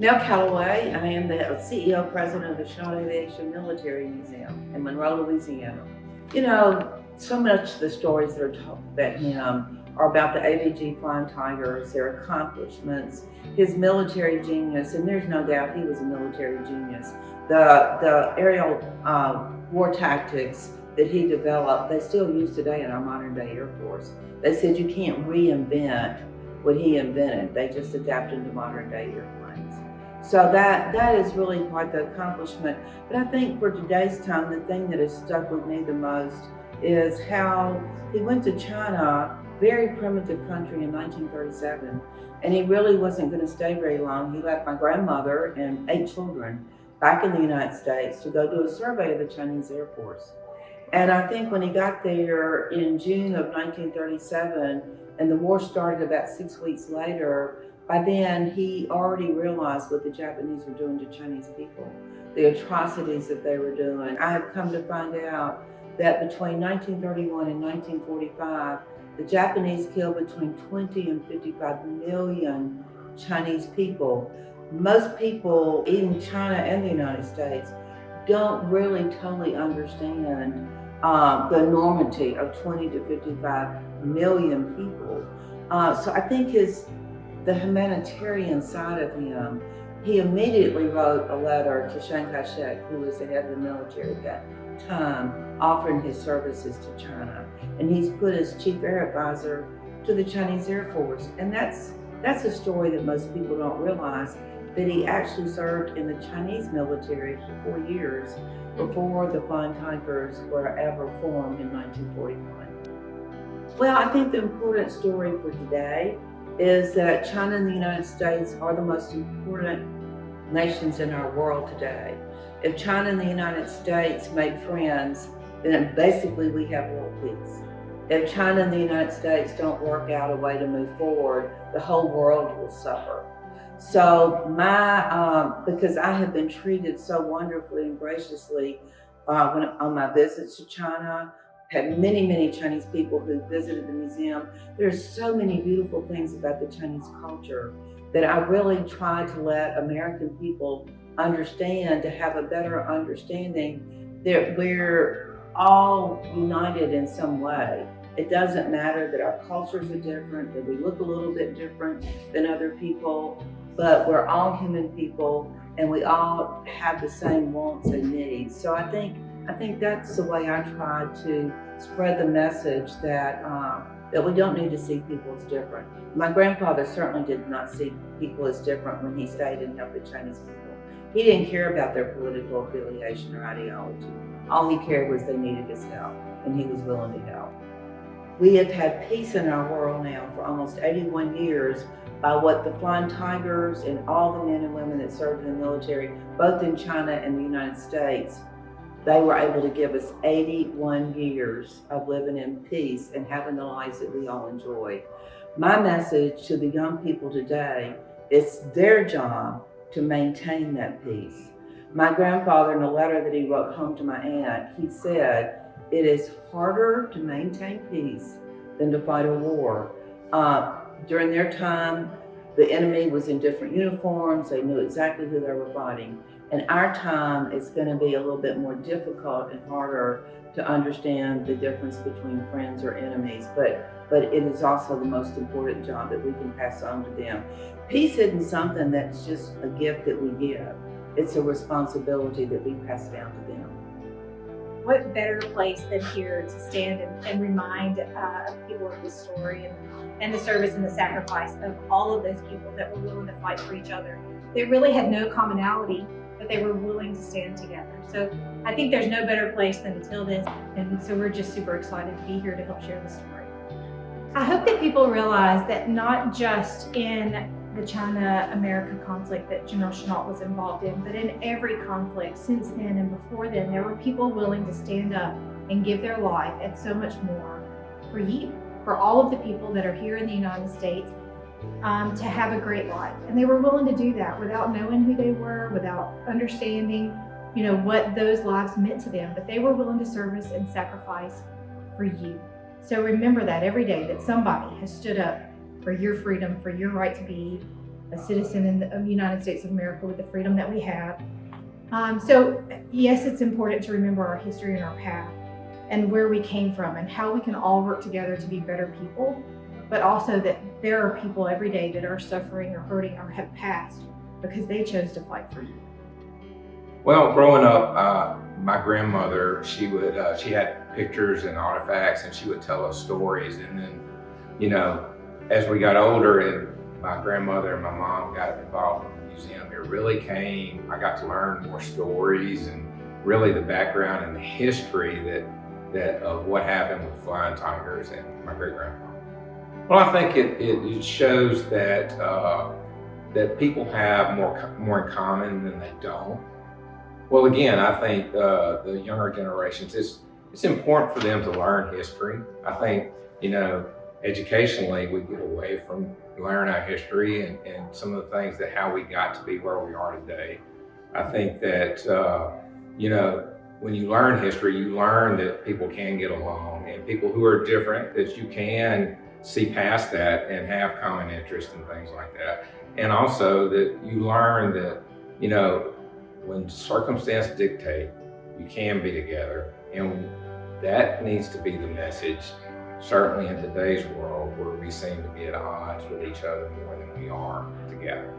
Mel Calloway. I am the CEO president of the Chennault Aviation Military Museum in Monroe, Louisiana. You know, so much of the stories that are told about him are about the AVG Flying Tigers, their accomplishments, his military genius, and there's no doubt he was a military genius. The aerial war tactics that he developed, they still use today in our modern day Air Force. They said you can't reinvent what he invented. They just adapted to modern day airplanes. So that is really quite the accomplishment. But I think for today's time, the thing that has stuck with me the most is how he went to China, very primitive country, in 1937, and he really wasn't going to stay very long. He left my grandmother and 8 children back in the United States to go do a survey of the Chinese Air Force. And I think when he got there in June of 1937, and the war started about 6 weeks later, by then he already realized what the Japanese were doing to Chinese people, the atrocities that they were doing. I have come to find out that between 1931 and 1945, the Japanese killed between 20 and 55 million Chinese people. Most people, even China and the United States, don't really totally understand the enormity of 20 to 55 million people. So I think the humanitarian side of him, he immediately wrote a letter to Chiang Kai-shek, who was the head of the military at that time, offering his services to China. And he's put as chief air advisor to the Chinese Air Force. And that's a story that most people don't realize, that he actually served in the Chinese military for 4 years before the Flying Tigers were ever formed in 1941. Well, I think the important story for today is that China and the United States are the most important nations in our world today. If China and the United States made friends, then basically we have world peace. If China and the United States don't work out a way to move forward, the whole world will suffer. So because I have been treated so wonderfully and graciously on my visits to China, had many Chinese people who visited the museum. There's so many beautiful things about the Chinese culture that I really try to let American people understand, to have a better understanding that we're all united in some way. It doesn't matter that our cultures are different, that we look a little bit different than other people, but we're all human people and we all have the same wants and needs. So I think that's the way I try to spread the message that we don't need to see people as different. My grandfather certainly did not see people as different when he stayed and helped the Chinese people. He didn't care about their political affiliation or ideology. All he cared was they needed his help, and he was willing to help. We have had peace in our world now for almost 81 years by what the Flying Tigers and all the men and women that served in the military, both in China and the United States, they were able to give us 81 years of living in peace and having the lives that we all enjoy. My message to the young people today, it's their job to maintain that peace. My grandfather, in a letter that he wrote home to my aunt, he said, "It is harder to maintain peace than to fight a war." During their time, the enemy was in different uniforms. They knew exactly who they were fighting. And our time is going to be a little bit more difficult and harder to understand the difference between friends or enemies. But it is also the most important job that we can pass on to them. Peace isn't something that's just a gift that we give. It's a responsibility that we pass down to them. What better place than here to stand and remind people of this story and the service and the sacrifice of all of those people that were willing to fight for each other. They really had no commonality, but they were willing to stand together. So I think there's no better place than to tell this, and so we're just super excited to be here to help share the story. I hope that people realize that not just in the China-America conflict that General Chennault was involved in, but in every conflict since then and before then, there were people willing to stand up and give their life and so much more for you, for all of the people that are here in the United States, to have a great life. And they were willing to do that without knowing who they were, without understanding, what those lives meant to them, but they were willing to service and sacrifice for you. So remember that every day, that somebody has stood up for your freedom, for your right to be a citizen in the United States of America with the freedom that we have. So yes, it's important to remember our history and our path and where we came from and how we can all work together to be better people, but also that there are people every day that are suffering or hurting or have passed because they chose to fight for you. Well, growing up, my grandmother, she had pictures and artifacts, and she would tell us stories. And then, as we got older and my grandmother and my mom got involved in the museum, I got to learn more stories and really the background and the history that of what happened with flying tigers and my great-grandfather. Well, I think it shows that that people have more in common than they don't. Well, again, I think the younger generations, it's important for them to learn history. I think, educationally, we get away from learning our history and some of the things that how we got to be where we are today. I think that, when you learn history, you learn that people can get along and people who are different, that you can see past that and have common interests and things like that. And also that you learn that, when circumstances dictate, you can be together. And that needs to be the message, certainly in today's world where we seem to be at odds with each other more than we are together.